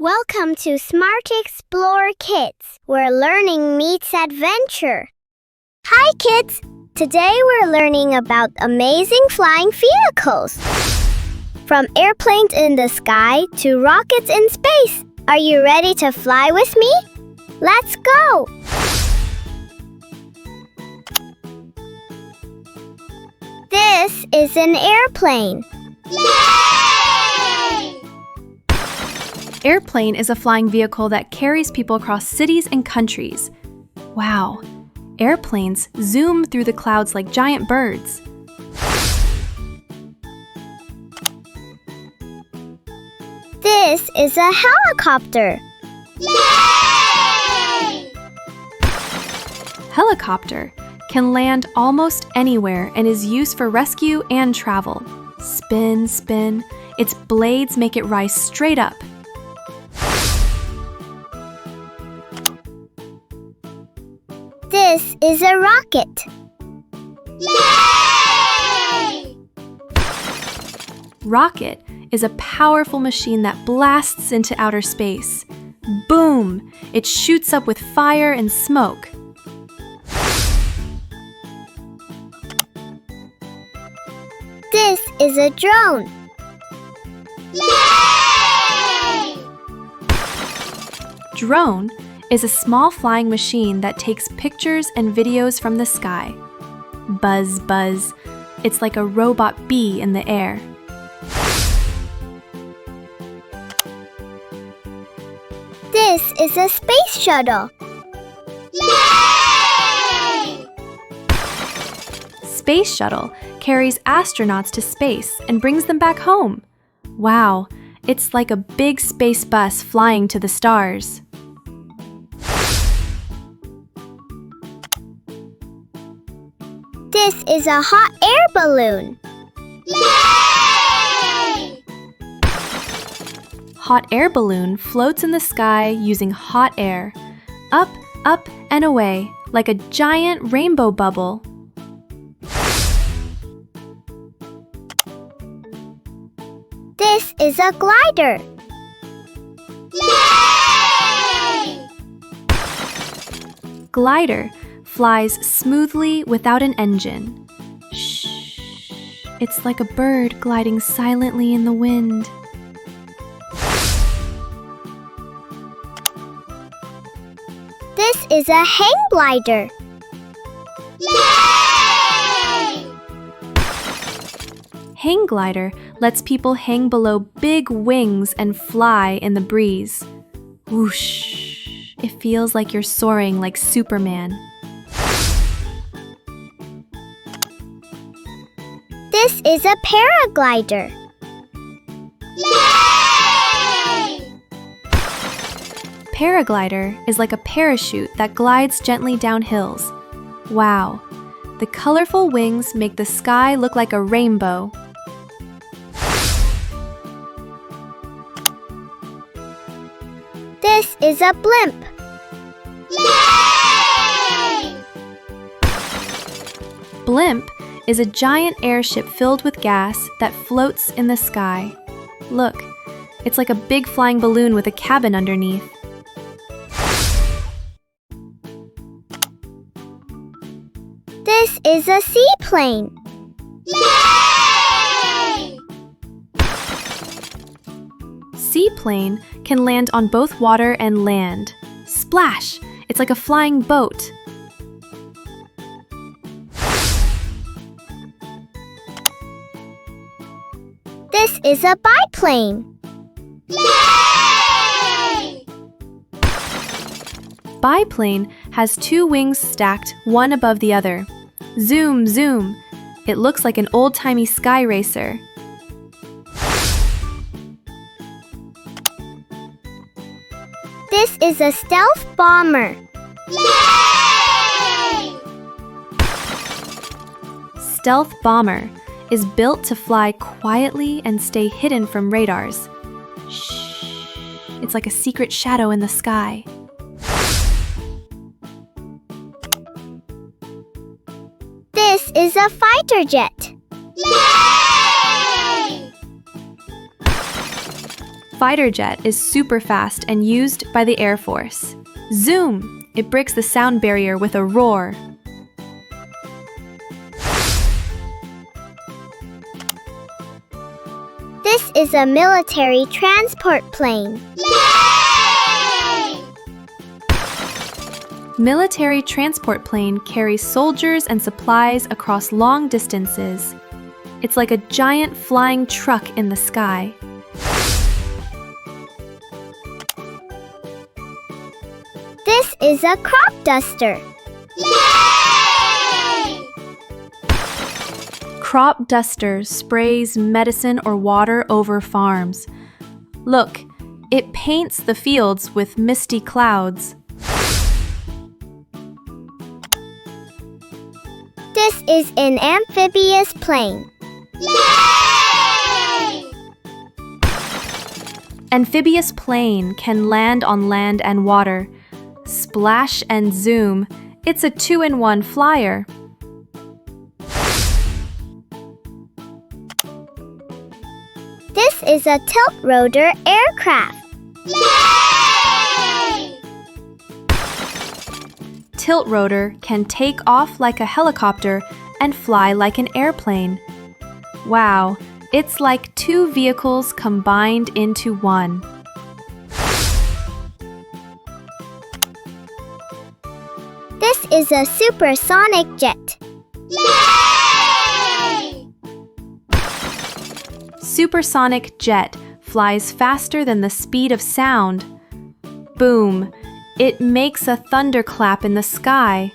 Welcome to Smart Explore Kids, where learning meets adventure. Hi kids! Today we're learning about amazing flying vehicles. From airplanes in the sky to rockets in space. Are you ready to fly with me? Let's go! This is an airplane. Yay! Airplane is a flying vehicle that carries people across cities and countries. Wow! Airplanes zoom through the clouds like giant birds. This is a helicopter. Yay! Helicopter can land almost anywhere and is used for rescue and travel. Spin, spin. Its blades make it rise straight up. This is a rocket. Yay! Rocket is a powerful machine that blasts into outer space. Boom! It shoots up with fire and smoke. This is a drone. Yay! Drone is a small flying machine that takes pictures and videos from the sky. Buzz, buzz. It's like a robot bee in the air. This is a space shuttle. Yay! Space Shuttle carries astronauts to space and brings them back home. Wow, it's like a big space bus flying to the stars. This is a hot air balloon. Yay! Hot air balloon floats in the sky using hot air. Up, up, and away, like a giant rainbow bubble. This is a glider. Yay! Glider flies smoothly without an engine. Shh. It's like a bird gliding silently in the wind. This is a hang glider. Yay! Hang glider lets people hang below big wings and fly in the breeze. Whoosh! It feels like you're soaring like Superman. This is a paraglider. Yay! Paraglider is like a parachute that glides gently down hills. Wow! The colorful wings make the sky look like a rainbow. This is a blimp. Yay! Blimp is a giant airship filled with gas that floats in the sky. Look, it's like a big flying balloon with a cabin underneath. This is a seaplane. Yay! Seaplane can land on both water and land. Splash! It's like a flying boat. This is a biplane. Yay! Biplane has two wings stacked, one above the other. Zoom, zoom. It looks like an old-timey sky racer. This is a stealth bomber. Yay! Stealth bomber is built to fly quietly and stay hidden from radars. Shh. It's like a secret shadow in the sky. This is a fighter jet. Yay! fighter jet is super fast and used by the Air Force. Zoom! It breaks the sound barrier with a roar. This is a military transport plane. Yay! Military transport plane carries soldiers and supplies across long distances. It's like a giant flying truck in the sky. This is a crop duster. Yay! Crop duster sprays medicine or water over farms. Look, it paints the fields with misty clouds. This is an amphibious plane. Yay! Amphibious plane can land on land and water. Splash and zoom, it's a 2-in-1 flyer. This is a tiltrotor aircraft. Yay! Tiltrotor can take off like a helicopter and fly like an airplane. Wow, it's like two vehicles combined into one. This is a supersonic jet. Yay! Supersonic jet flies faster than the speed of sound. Boom! It makes a thunderclap in the sky.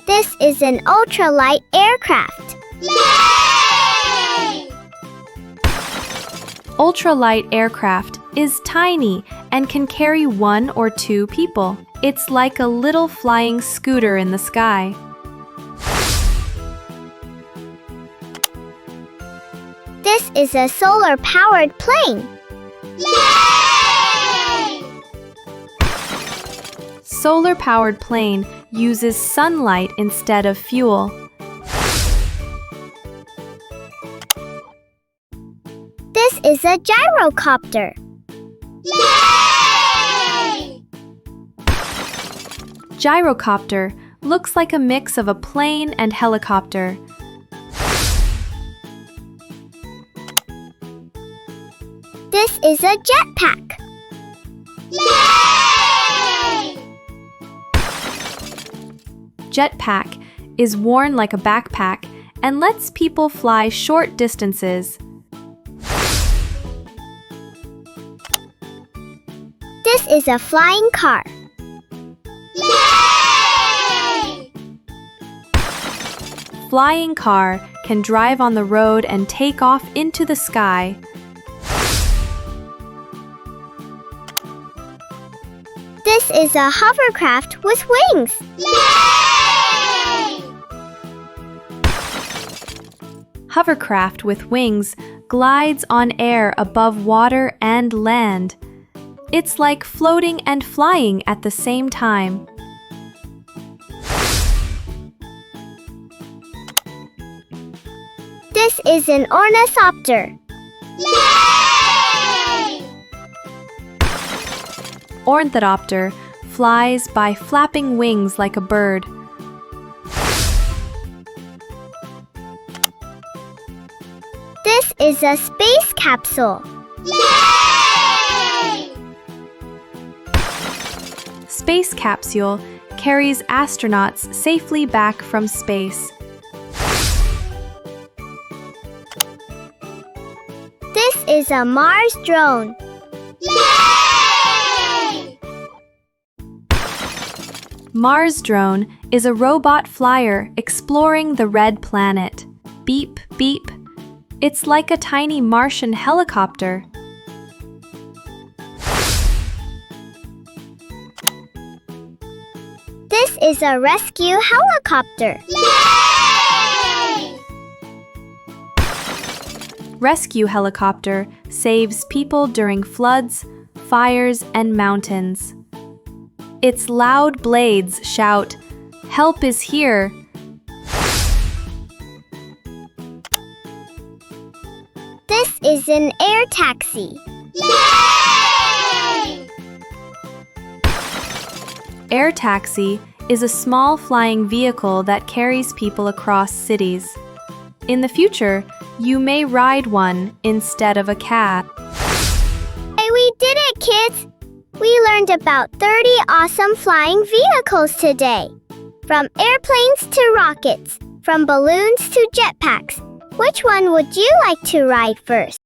This is an ultralight aircraft. Yay! Ultralight aircraft is tiny and can carry 1 or 2 people. It's like a little flying scooter in the sky. This is a solar-powered plane. Yay! Solar-powered plane uses sunlight instead of fuel. This is a gyrocopter. Yay! Gyrocopter looks like a mix of a plane and helicopter. This is a jetpack. Yay! Jetpack is worn like a backpack and lets people fly short distances. This is a flying car. Yay! Flying car can drive on the road and take off into the sky. This is a hovercraft with wings. Yay! Hovercraft with wings glides on air above water and land. It's like floating and flying at the same time. This is an ornithopter. Yay! Ornithopter flies by flapping wings like a bird. This is a space capsule. Yay! Space capsule carries astronauts safely back from space. This is a Mars drone. Yay! Mars drone is a robot flyer exploring the red planet. Beep, beep. It's like a tiny Martian helicopter. This is a rescue helicopter. Yay! Rescue helicopter saves people during floods, fires, and mountains. Its loud blades shout, "Help is here!" This is an air taxi. Yay! Air taxi is a small flying vehicle that carries people across cities. In the future, you may ride one instead of a cab. Hey, we did it, kids! We learned about 30 awesome flying vehicles today. From airplanes to rockets, from balloons to jetpacks. Which one would you like to ride first?